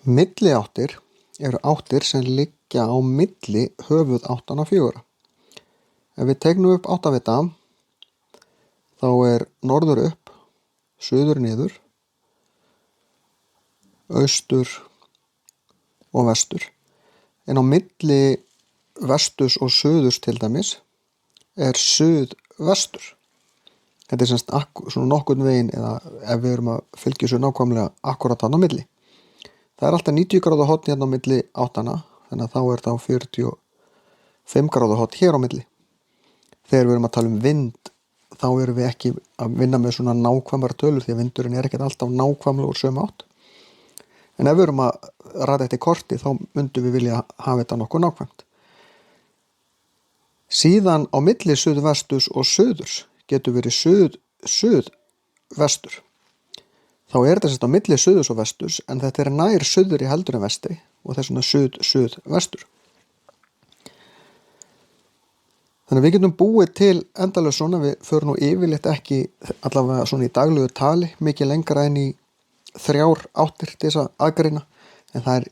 Milliáttir eru áttir sem liggja á milli höfuðáttanna fjögurra. Ef við teiknum upp áttavita þá er norður upp, suður niður, austur og vestur. En á milli vesturs og suðurs til dæmis er suðvestur. Þetta er semst svona nokkurn veginn, eða ef við erum að fylgja þessu nákvæmlega akkurat þarna á milli. Það er alltaf 90 gráðu horn hérna á milli áttanna, þannig að þá er það á 45 gráðu horn hér á milli. Þegar við erum að tala um vind, þá erum við ekki að vinna með svona nákvæmar tölur, því að vindurinn er ekkert alltaf nákvæmlega úr sömu átt. En ef við erum að rata eftir korti, þá myndum við vilja hafa þetta nokkuð nákvæmt. Síðan á milli suðvesturs og suðurs getur verið suðvestur. Þá er þetta sérst á milli suðurs og vesturs, en þetta er nær suðri heldur en vestri og þess vegna suðvestur. Þannig að við getum búið til endalaust svona, við förum nú yfirleitt ekki allavega svona í daglegu tali mikið lengra en í 3 áttir til þess að aðgreina, en það er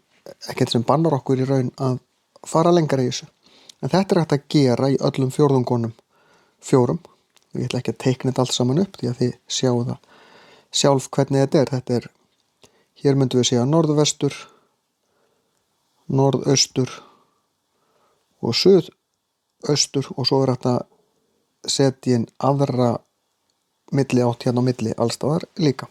ekkert sem bannar okkur í raun að fara lengra í þessu. En þetta er hægt að gera í öllum fjórðungunum 4. Ég ætla ekki að teikna þetta allt saman upp því að þið sjáu það sjálf hvernig þetta er. Þetta er, hér myndum við segja norðvestur, norðaustur og suðaustur, og svo er hægt að setja inn aðra milliátt hérna á milli allstaðar líka.